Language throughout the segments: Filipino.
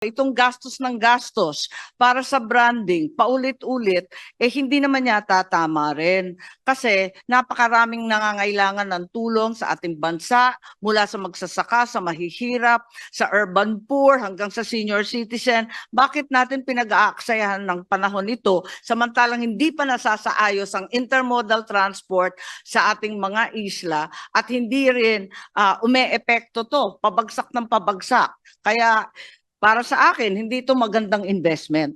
itong gastos ng gastos para sa branding, paulit-ulit, hindi naman yata tama rin. Kasi napakaraming nangangailangan ng tulong sa ating bansa, mula sa magsasaka, sa mahihirap, sa urban poor, hanggang sa senior citizen. Bakit natin pinag-aaksayahan ng panahon ito, samantalang hindi pa nasasaayos ang intermodal transport sa ating mga isla at hindi rin ume-epekto to, pabagsak ng pabagsak. Kaya para sa akin, hindi ito magandang investment.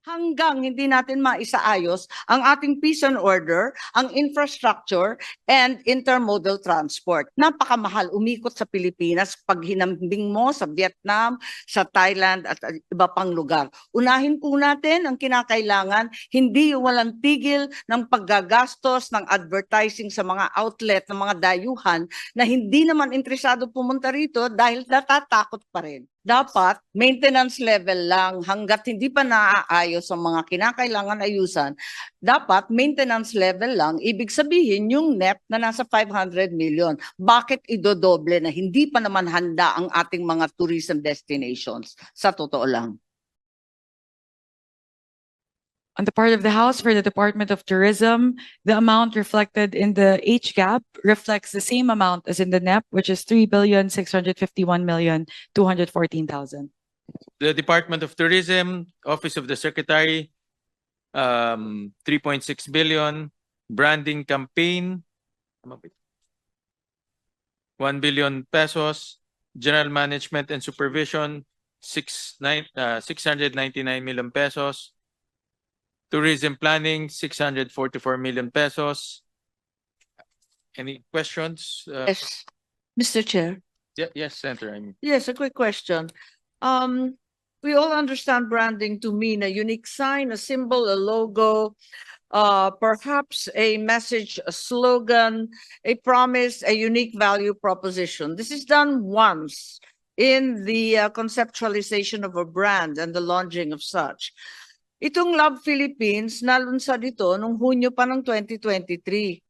Hanggang hindi natin maisaayos ang ating peace and order, ang infrastructure, and intermodal transport. Napakamahal umikot sa Pilipinas pag hinambing mo sa Vietnam, sa Thailand, at iba pang lugar. Unahin po natin ang kinakailangan, hindi yung walang tigil ng paggagastos, ng advertising sa mga outlet, ng mga dayuhan na hindi naman interesado pumunta rito dahil natatakot pa rin. Dapat maintenance level lang hanggat hindi pa naaayos ang mga kinakailangan ayusan. Dapat maintenance level lang, ibig sabihin yung net na nasa 500 million. Bakit idodoble na hindi pa naman handa ang ating mga tourism destinations? Sa totoo lang. On the part of the House, for the Department of Tourism, the amount reflected in the HGAP reflects the same amount as in the NEP, which is 3,651,214,000. The Department of Tourism, Office of the Secretary, 3.6 billion. Branding campaign, 1 billion pesos. General Management and Supervision, 699 million pesos. Tourism Planning, 644 million pesos. Any questions? Yes, Mr. Chair. Yes, Senator. Yes, a quick question. We all understand branding to mean a unique sign, a symbol, a logo, perhaps a message, a slogan, a promise, a unique value proposition. This is done once in the conceptualization of a brand and the launching of such. Itong Love Philippines, nalunsad ito nung Hunyo pa ng 2023.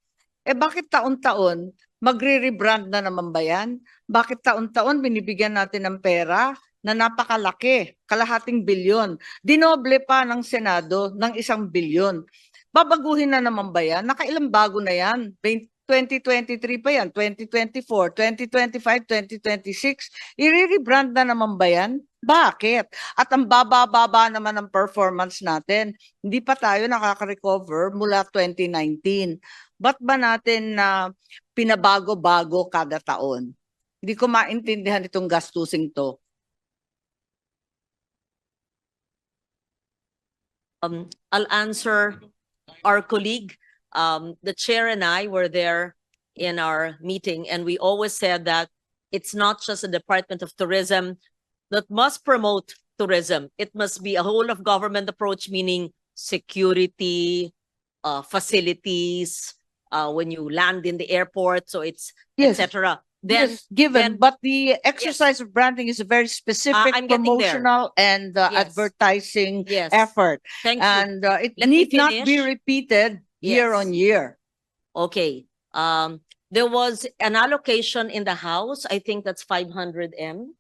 Bakit taon-taon magre-rebrand na naman ba yan? Bakit taon-taon binibigyan natin ng pera na napakalaki, kalahating bilyon? Dinoble pa ng Senado ng 1 bilyon. Babaguhin na naman ba yan? Nakailang bago na yan? 2023 pa yan, 2024, 2025, 2026. I-rebrand na naman ba yan? Bakit? At ang baba-baba naman ng performance natin. Hindi pa tayo nakaka-recover mula 2019. Ba't ba natin pinabago-bago kada taon? Hindi ko maintindihan itong gastusing to. I'll answer our colleague. The chair and I were there in our meeting, and we always said that it's not just the Department of Tourism that must promote tourism. It must be a whole of government approach, meaning security, facilities, when you land in the airport, so it's Yes. etc. Yes, given, but the exercise of branding is a very specific I'm getting there. promotional and Yes. advertising Yes. effort. Thank you. And it Let me need not be finish. repeated year Yes. on year. Okay. There was an allocation in the House. I think that's 500 M.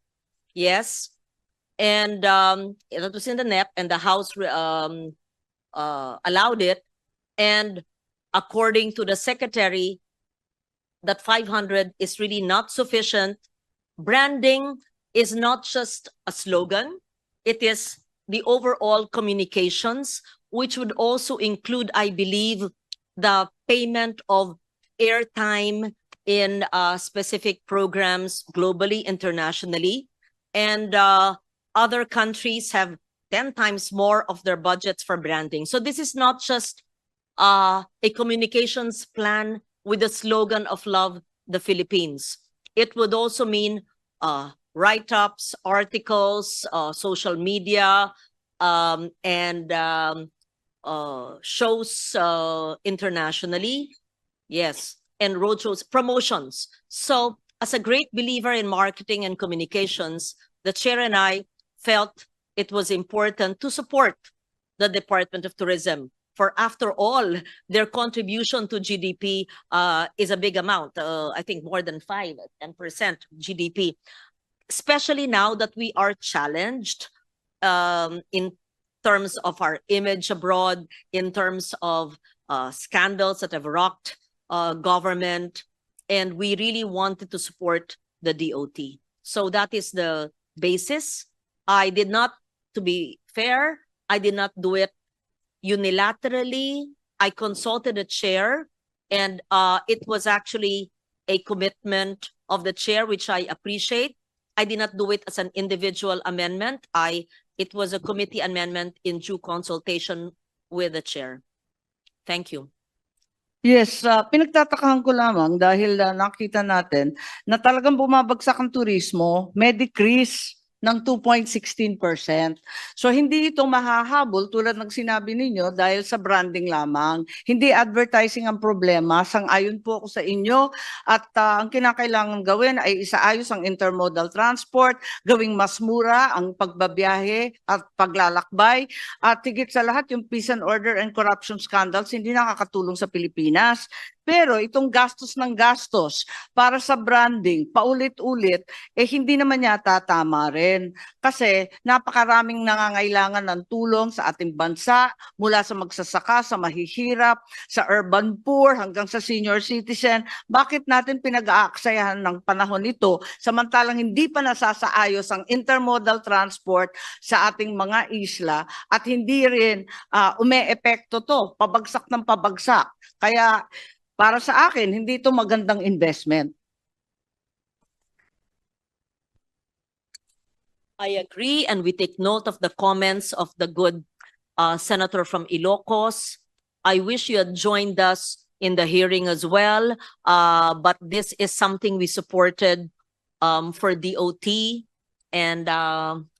Yes. And that was in the NEP, and the House allowed it. And according to the Secretary, that 500 is really not sufficient. Branding is not just a slogan. It is the overall communications, which would also include, I believe, the payment of airtime in specific programs globally, internationally. And other countries have 10 times more of their budgets for branding. So this is not just a communications plan with the slogan of Love the Philippines. It would also mean write-ups, articles, social media, and shows internationally. Yes, and roadshows, promotions. So as a great believer in marketing and communications, the chair and I felt it was important to support the Department of Tourism. For after all, their contribution to GDP is a big amount. I think more than 10% GDP. Especially now that we are challenged in terms of our image abroad, in terms of scandals that have rocked government, and we really wanted to support the DOT. So that is the basis. I did not, to be fair, I did not do it unilaterally. I consulted the chair, and it was actually a commitment of the chair, which I appreciate. I did not do it as an individual amendment. It was a committee amendment in due consultation with the chair. Thank you. Yes, pinagtatakahan ko lamang dahil nakita natin na talagang bumabagsak ang turismo, may decrease ng 2.16%. So hindi ito mahahabol tulad ng sinabi ninyo dahil sa branding lamang. Hindi advertising ang problema, sang-ayon po ako sa inyo at ang kinakailangan gawin ay isaayos ang intermodal transport, gawing mas mura ang pagbabiyahe at paglalakbay at higit sa lahat yung peace and order and corruption scandals hindi nakakatulong sa Pilipinas. Pero itong gastos ng gastos para sa branding, paulit-ulit, hindi naman yata tama rin. Kasi napakaraming nangangailangan ng tulong sa ating bansa, mula sa magsasaka, sa mahihirap, sa urban poor, hanggang sa senior citizen. Bakit natin pinag-aaksayahan ng panahon ito, samantalang hindi pa nasasaayos ang intermodal transport sa ating mga isla at hindi rin ume-epekto to, pabagsak ng pabagsak. Kaya para sa akin, hindi ito magandang investment. I agree, and we take note of the comments of the good senator from Ilocos. I wish you had joined us in the hearing as well, but this is something we supported for DOT, and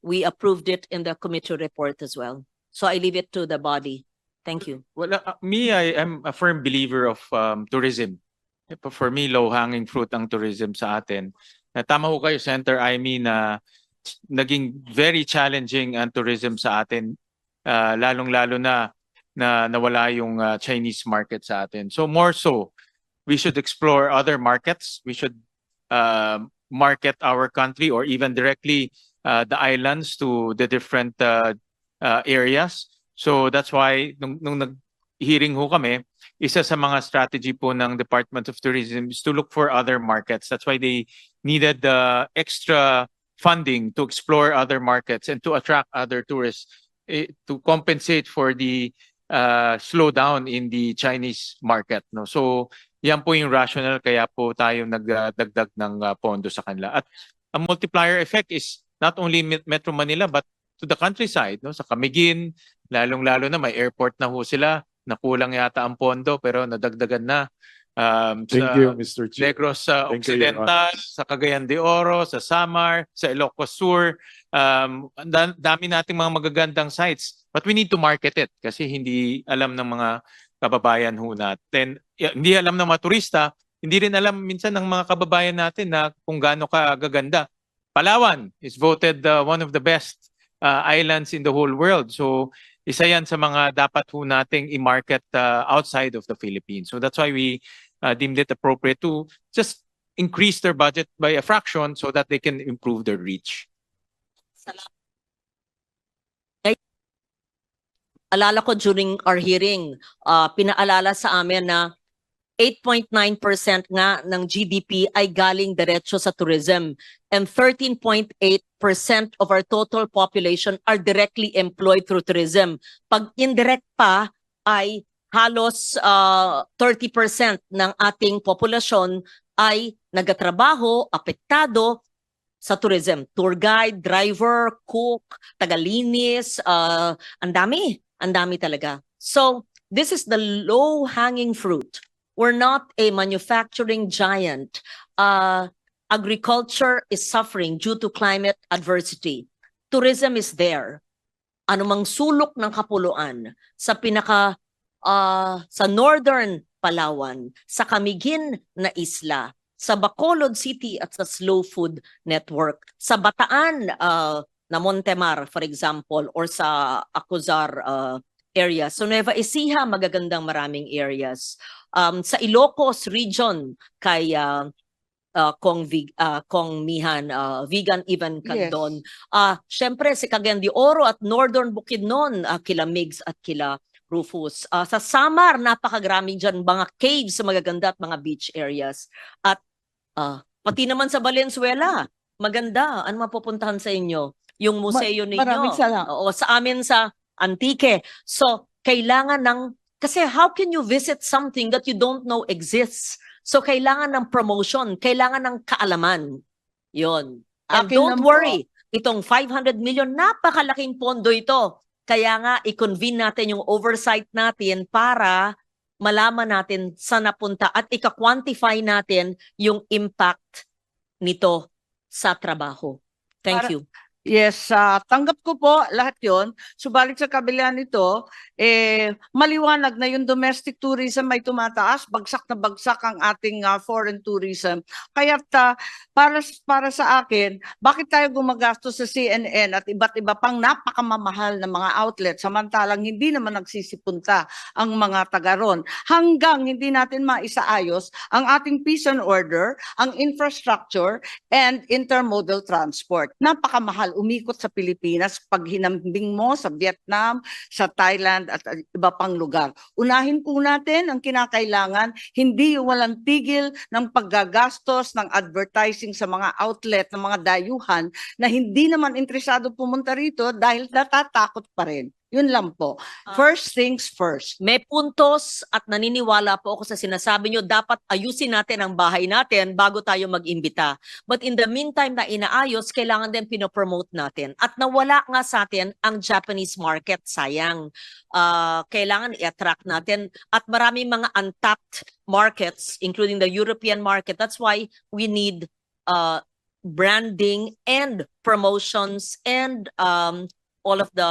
we approved it in the committee report as well. So I leave it to the body. Thank you. Well, I am a firm believer of tourism. For me, low-hanging fruit ang tourism sa atin. Tama ho kayo, Senator Amy, na naging very challenging ang tourism sa atin, lalong-lalo na nawala yung Chinese market sa atin. So more so, we should explore other markets. We should market our country or even directly the islands to the different areas. So that's why nung nag-hearing ho kami, isa sa mga strategy po ng Department of Tourism is to look for other markets. That's why they needed extra funding to explore other markets and to attract other tourists to compensate for the slowdown in the Chinese market. No? So yan po yung rationale kaya po tayo nagdagdag ng pondo sa kanila. At ang multiplier effect is not only Metro Manila but to the countryside, no? Sa Camiguin, lalong-lalo na may airport na ho sila, nakulang yata ang pondo pero nadagdagan na. Thank you, Mr. Chair. Negros Thank you, Your Occidental, sa Cagayan de Oro, sa Samar, sa Ilocos Sur. Dami nating mga magagandang sites. But we need to market it kasi hindi alam ng mga kababayan ho natin. Hindi alam ng mga turista, hindi rin alam minsan ng mga kababayan natin na kung gaano kagaganda. Palawan is voted one of the best islands in the whole world. So isa yan sa mga dapat ho nating i-market outside of the Philippines. So that's why we deemed it appropriate to just increase their budget by a fraction so that they can improve their reach. Alala ko during our hearing, pinaalala sa amin na 8.9% nga ng GDP ay galing diretso sa tourism, and 13.8% of our total population are directly employed through tourism. Pag indirect pa ay halos 30% ng ating populasyon ay nagatrabaho, apektado sa tourism. Tour guide, driver, cook, tagalinis, ang dami talaga. So this is the low-hanging fruit. We're not a manufacturing giant. Agriculture is suffering due to climate adversity. Tourism is there. Anumang sulok ng kapuluan sa sa northern Palawan, sa Camiguin na isla, sa Bacolod City at sa Slow Food Network, sa Bataan na Montemar, for example, or sa Acuzar area. So Nueva Ecija, magagandang maraming areas. Sa Ilocos region, kay Kong Mihan, Vegan Ivan Yes. Candon. Syempre si Cagayan de Oro at Northern Bukidnon, kila Migs at kila Rufus. Sa Samar, napakagraming dyan mga caves magaganda at mga beach areas. At pati naman sa Valenzuela, maganda. Ano mapupuntahan sa inyo? Yung museo ninyo. maraming salamat. Oo, sa amin sa Antique. So, kailangan kasi how can you visit something that you don't know exists? So, kailangan ng promotion, kailangan ng kaalaman. Yon. And Akin don't lang po. worry, itong 500 million, napakalaking pondo ito. Kaya nga, i-convene natin yung oversight natin para malaman natin saan napunta at ika-quantify natin yung impact nito sa trabaho. Thank you. Yes, tanggap ko po lahat yon. Subalit sa kabila nito, maliwanag na yung domestic tourism ay tumataas, bagsak na bagsak ang ating foreign tourism. Kaya para sa akin, bakit tayo gumagastos sa CNN at iba't iba pang napakamamahal na mga outlet samantalang hindi naman nagsisipunta ang mga taga ron hanggang hindi natin maisaayos ang ating peace and order, ang infrastructure and intermodal transport. Napakamahal umikot sa Pilipinas pag hinambing mo sa Vietnam, sa Thailand at iba pang lugar. Unahin po natin ang kinakailangan, hindi yung walang tigil ng paggagastos ng advertising sa mga outlet, ng mga dayuhan na hindi naman interesado pumunta rito dahil natatakot pa rin. Yun lang po. First things first. May puntos at naniniwala po ako sa sinasabi nyo, dapat ayusin natin ang bahay natin bago tayo mag-imbita. But in the meantime na inaayos, kailangan din pinopromote natin. At nawala nga sa atin ang Japanese market, sayang. Kailangan i-attract natin. At maraming mga untapped markets, including the European market. That's why we need branding and promotions and all of the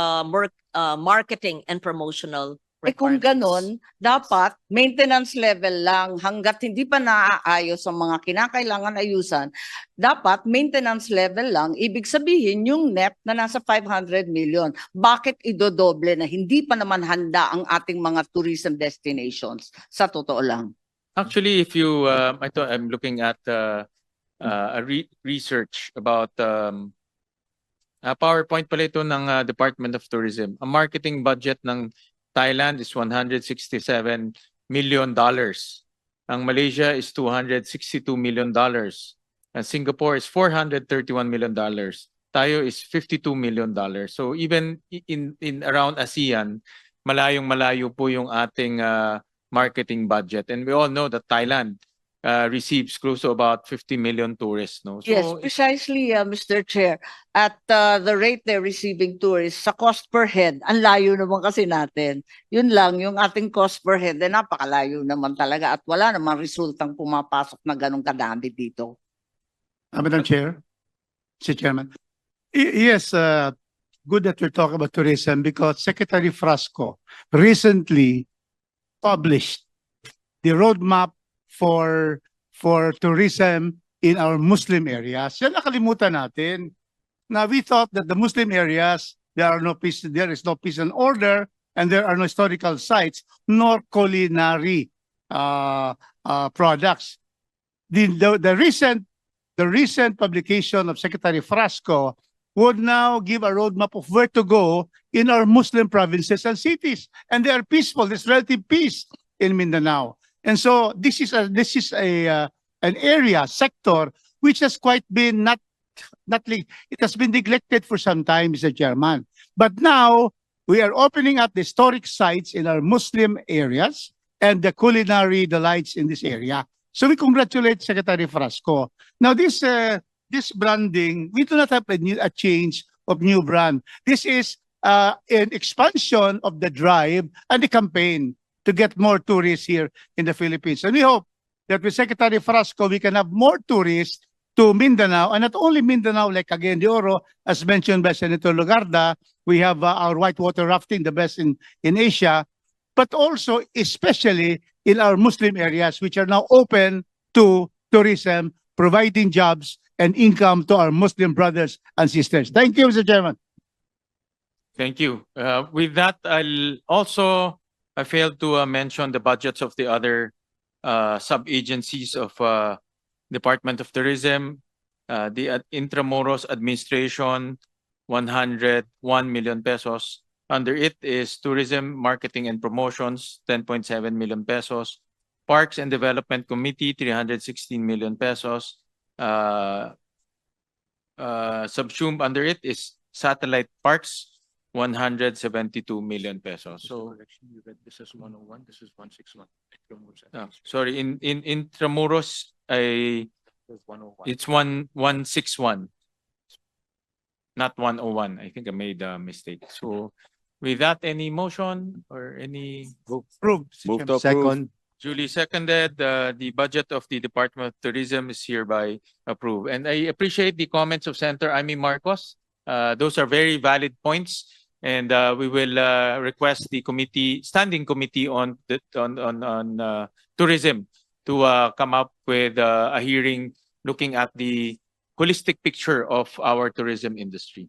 marketing and promotional Kung requirements. ganon, dapat maintenance level lang hanggat hindi pa naaayos ang mga kinakailangan ayusan. Dapat maintenance level lang, ibig sabihin yung NEP na nasa 500 million. Bakit idodoble na hindi pa naman handa ang ating mga tourism destinations? Sa totoo lang. Actually, if you, I'm looking at research about PowerPoint pala ito ng Department of Tourism. Ang marketing budget ng Thailand is $167 million. Ang Malaysia is $262 million. And Singapore is $431 million. Tayo is $52 million. So even in around ASEAN, malayong-malayo po yung ating marketing budget. And we all know that Thailand receives close to about 50 million tourists. No? So Yes, precisely, Mr. Chair. At the rate they're receiving tourists, sa cost per head, ang layo naman kasi natin. Yun lang, yung ating cost per head, napakalayo naman talaga at wala namang resultang pumapasok na ganun kadami dito. Madam Chair, Mr. Chairman. Yes, good that we're talking about tourism because Secretary Frasco recently published the roadmap for tourism in our Muslim areas. Yan nakalimutan natin. Now we thought that the Muslim areas there is no peace and order, and there are no historical sites nor culinary products. The recent publication of Secretary Frasco would now give a roadmap of where to go in our Muslim provinces and cities, and they are peaceful. There's relative peace in Mindanao. And so this is an area sector which has quite been it has been neglected for some time, Mr. Chairman. But now we are opening up the historic sites in our Muslim areas and the culinary delights in this area. So we congratulate Secretary Frasco. Now this branding, we do not have a change of new brand. This is an expansion of the drive and the campaign to get more tourists here in the Philippines. And we hope that with Secretary Frasco, we can have more tourists to Mindanao, and not only Mindanao, like Cagayan de Oro, as mentioned by Senator Lugarda, we have our whitewater rafting, the best in Asia, but also especially in our Muslim areas, which are now open to tourism, providing jobs and income to our Muslim brothers and sisters. Thank you, Mr. Chairman. thank you. With that, I failed to mention the budgets of the other sub-agencies of Department of Tourism, the Intramuros Administration, 101 million pesos. Under it is Tourism, Marketing and Promotions, 10.7 million pesos. Parks and Development Committee, 316 million pesos. Subsumed under it is Satellite Parks, 172 million pesos. So, This is 101, this is 161. sorry, in Intramuros, It's 101. it's 161, not 101. I think I made a mistake. So, with that, any motion or any Approved. Mr. Move Chairman. to approve. duly seconded? The budget of the Department of Tourism is hereby approved. And I appreciate the comments of Senator Amy Marcos. Those are very valid points. And we will request the standing committee on tourism to come up with a hearing looking at the holistic picture of our tourism industry.